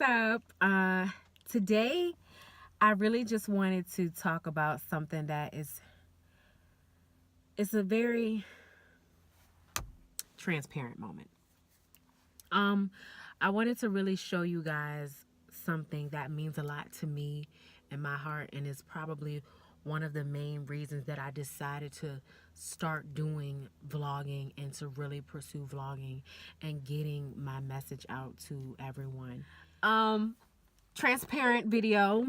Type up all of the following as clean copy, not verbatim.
up? Today I really just wanted to talk about something that is it's a very transparent moment. Um I wanted to really show you guys something that means a lot to me in my heart, and is probably one of the main reasons that I decided to start doing vlogging and to really pursue vlogging and getting my message out to everyone. Um Transparent video.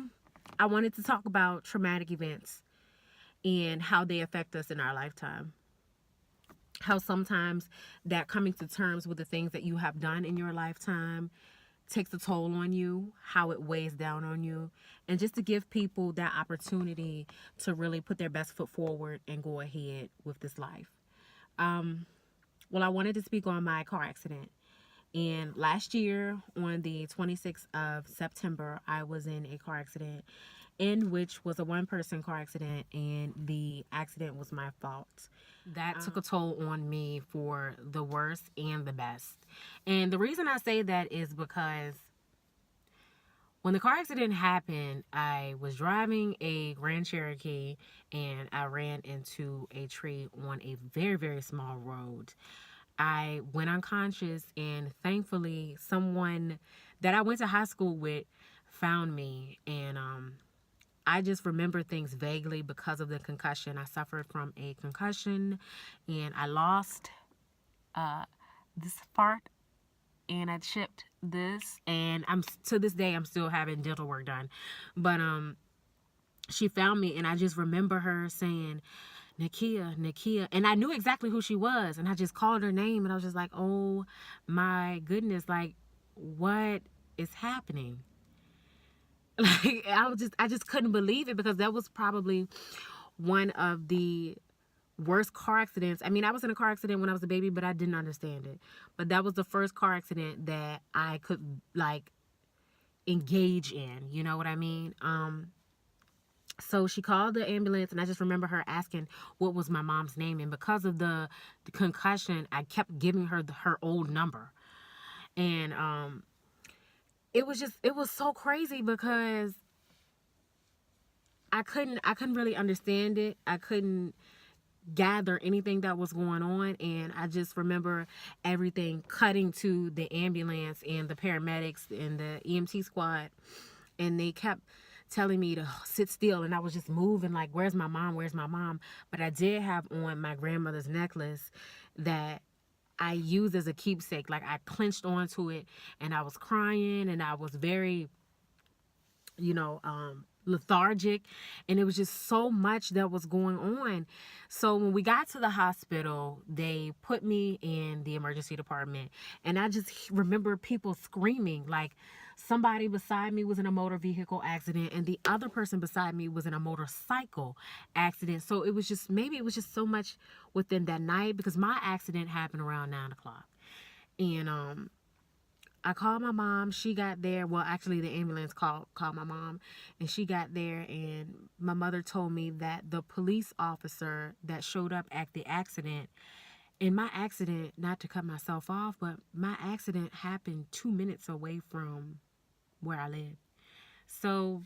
I wanted to talk about traumatic events and how they affect us in our lifetime. How sometimes that coming to terms with the things that you have done in your lifetime takes a toll on you, how it weighs down on you, and just to give people that opportunity to really put their best foot forward and go ahead with this life. Um, well, I wanted to speak on my car accident. And last year, on the 26th of September, I was in a car accident, in which was a one-person car accident, and the accident was my fault. That took a toll on me for the worst and the best. And the reason I say that is because when the car accident happened, I was driving a Grand Cherokee and I ran into a tree on a very, very small road. I went unconscious, and thankfully someone that I went to high school with found me. And I just remember things vaguely because of the concussion. I suffered from a concussion, and I lost this part, and I chipped this, and I'm to this day I'm still having dental work done. But she found me, and I just remember her saying, Nakia. And I knew exactly who she was. And I just called her name, and I was just like, oh my goodness, like, what is happening? Like, I just couldn't believe it, because that was probably one of the worst car accidents. I mean, I was in a car accident when I was a baby, but I didn't understand it. But that was the first car accident that I could, like, engage in. You know what I mean? So she called the ambulance, and I just remember her asking what was my mom's name. And because of the concussion, I kept giving her her old number. And it was so crazy, because I couldn't really understand it. I couldn't gather anything that was going on. And I just remember everything cutting to the ambulance and the paramedics and the EMT squad. And they kept telling me to sit still, and I was just moving like, where's my mom, where's my mom? But I did have on my grandmother's necklace that I used as a keepsake. Like, I clenched onto it, and I was crying, and I was very, lethargic, and it was just so much that was going on. So when we got to the hospital, they put me in the emergency department, and I just remember people screaming. Like, somebody beside me was in a motor vehicle accident, and the other person beside me was in a motorcycle accident. So it was just, maybe it was just so much within that night, because my accident happened around 9 o'clock. And I called my mom. She got there. Well, actually, the ambulance called my mom, and she got there. And my mother told me that the police officer that showed up at the accident, and my accident, not to cut myself off, but my accident happened 2 minutes away from where I live. So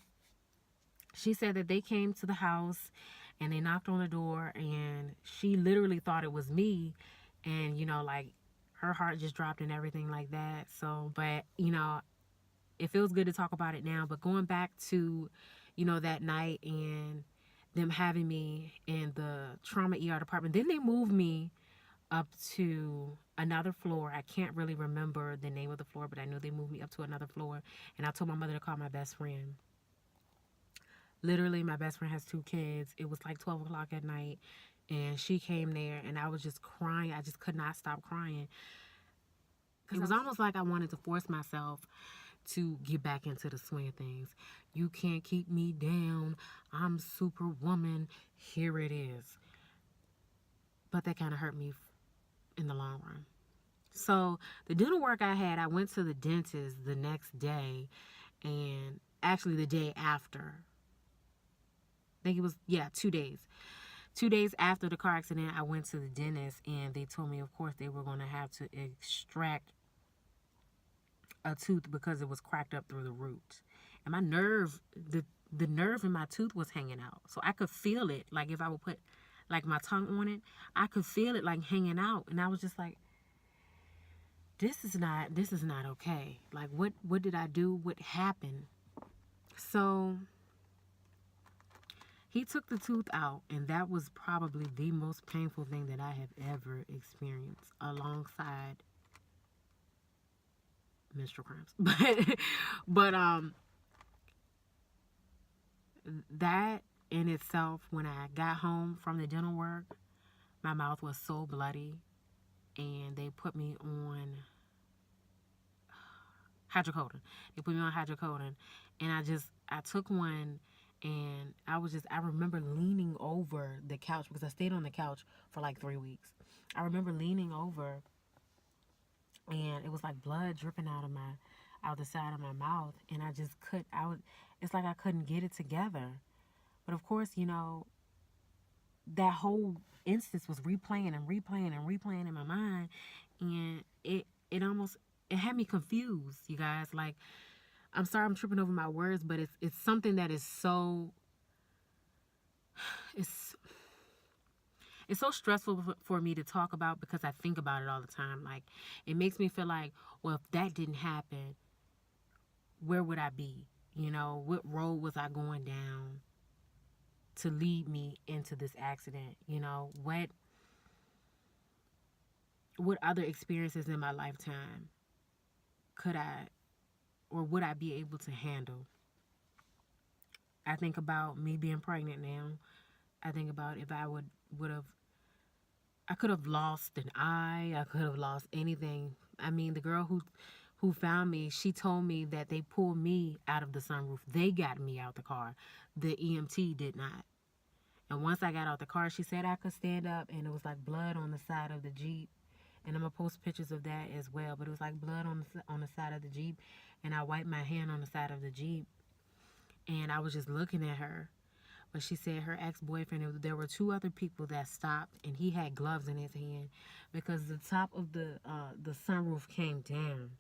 she said that they came to the house, and they knocked on the door, and she literally thought it was me. And, like, her heart just dropped and everything like that. So, but, it feels good to talk about it now. But going back to, that night, and them having me in the trauma ER department, then they moved me up to another floor. I can't really remember the name of the floor, but I know they moved me up to another floor. And I told my mother to call my best friend. Literally, my best friend has 2 kids. It was like 12 o'clock at night, and she came there, and I was just crying. I just could not stop crying. It was almost like I wanted to force myself to get back into the swing of things. You can't keep me down. I'm Superwoman. Here it is. But that kind of hurt me in the long run. So the dental work I had, I went to the dentist the next day, and actually the day after. I think it was, 2 days. 2 days after the car accident, I went to the dentist, and they told me, of course, they were going to have to extract a tooth because it was cracked up through the root. And my nerve, the nerve in my tooth was hanging out. So I could feel it. Like if I would put like my tongue on it, I could feel it like hanging out. And I was just like, this is not okay. Like what did I do? What happened? So he took the tooth out, and that was probably the most painful thing that I have ever experienced, alongside menstrual cramps. But that in itself, when I got home from the dental work, my mouth was so bloody, and they put me on hydrocodone. They put me on hydrocodone, and I took one, and I remember leaning over the couch because I stayed on the couch for like 3 weeks. I remember leaning over, and it was like blood dripping out the side of my mouth, and I just it's like I couldn't get it together. But of course, that whole instance was replaying and replaying and replaying in my mind, and it almost it had me confused, you guys. Like, I'm sorry I'm tripping over my words, but it's something that is so it's it's so stressful for me to talk about because I think about it all the time. Like, it makes me feel like, well, if that didn't happen, where would I be? What road was I going down to lead me into this accident? What other experiences in my lifetime could I or would I be able to handle? I think about me being pregnant now. I think about if I could have lost an eye. I could have lost anything. I mean, the girl who found me, she told me that they pulled me out of the sunroof. They got me out the car. The EMT did not. And once I got out the car, she said I could stand up, and it was like blood on the side of the Jeep. And I'm gonna post pictures of that as well. But it was like blood on the side of the Jeep, and I wiped my hand on the side of the Jeep, and I was just looking at her. But she said her ex-boyfriend, there were two other people that stopped, and he had gloves in his hand because the top of the sunroof came down,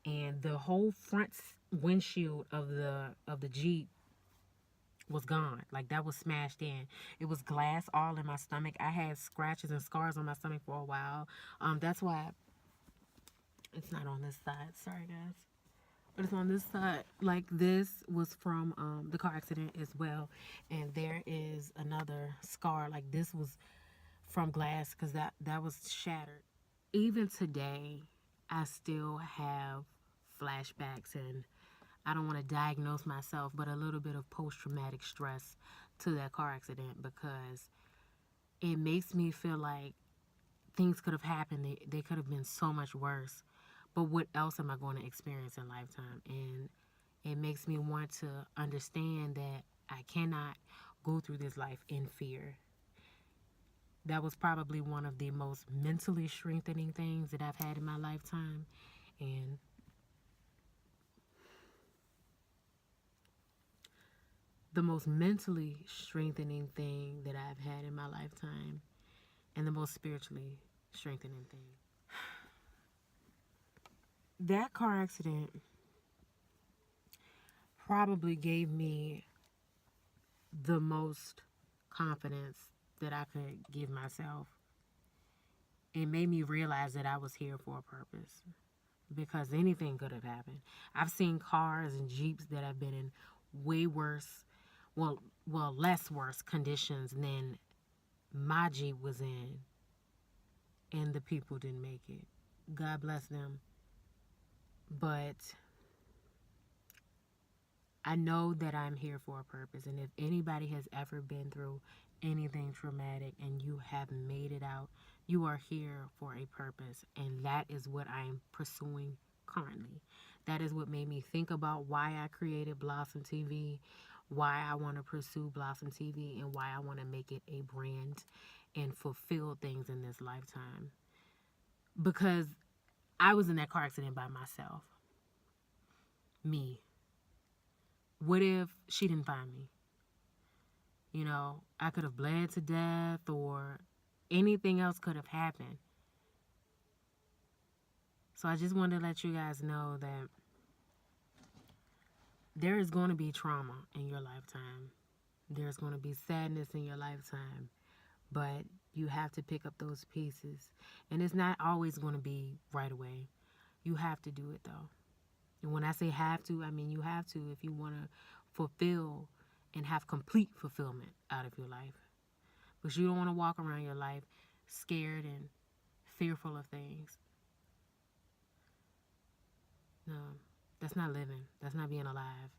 and the whole front windshield of the Jeep was gone. Like, that was smashed in. It was glass all in my stomach. I had scratches and scars on my stomach for a while. That's why it's not on this side. Sorry, guys. But it's on this side. Like, this was from the car accident as well. And there is another scar. Like, this was from glass because that was shattered. Even today, I still have flashbacks, and I don't want to diagnose myself, but a little bit of post-traumatic stress to that car accident, because it makes me feel like things could have happened. They could have been so much worse. But what else am I going to experience in lifetime? And it makes me want to understand that I cannot go through this life in fear. That was probably one of the most mentally strengthening things that I've had in my lifetime. And the most mentally strengthening thing that I've had in my lifetime, and the most spiritually strengthening thing. That car accident probably gave me the most confidence that I could give myself. It made me realize that I was here for a purpose, because anything could have happened. I've seen cars and Jeeps that have been in way worse, well, less worse conditions than my Jeep was in, and the people didn't make it. God bless them. But I know that I'm here for a purpose, and if anybody has ever been through anything traumatic and you have made it out, you are here for a purpose, and that is what I am pursuing currently. That is what made me think about why I created Blossom TV, why I want to pursue Blossom TV, and why I want to make it a brand and fulfill things in this lifetime. Because I was in that car accident by myself. Me. What if she didn't find me? I could have bled to death, or anything else could have happened. So I just wanted to let you guys know that There is going to be trauma in your lifetime. There's going to be sadness in your lifetime. But you have to pick up those pieces. And it's not always going to be right away. You have to do it though. And when I say have to, I mean you have to if you want to fulfill and have complete fulfillment out of your life. Because you don't want to walk around your life scared and fearful of things. No, that's not living. That's not being alive.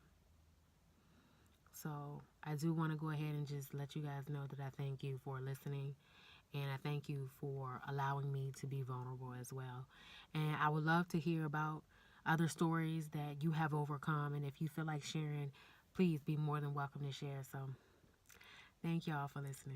So I do want to go ahead and just let you guys know that I thank you for listening. And I thank you for allowing me to be vulnerable as well. And I would love to hear about other stories that you have overcome. And if you feel like sharing, please be more than welcome to share. So thank y'all for listening.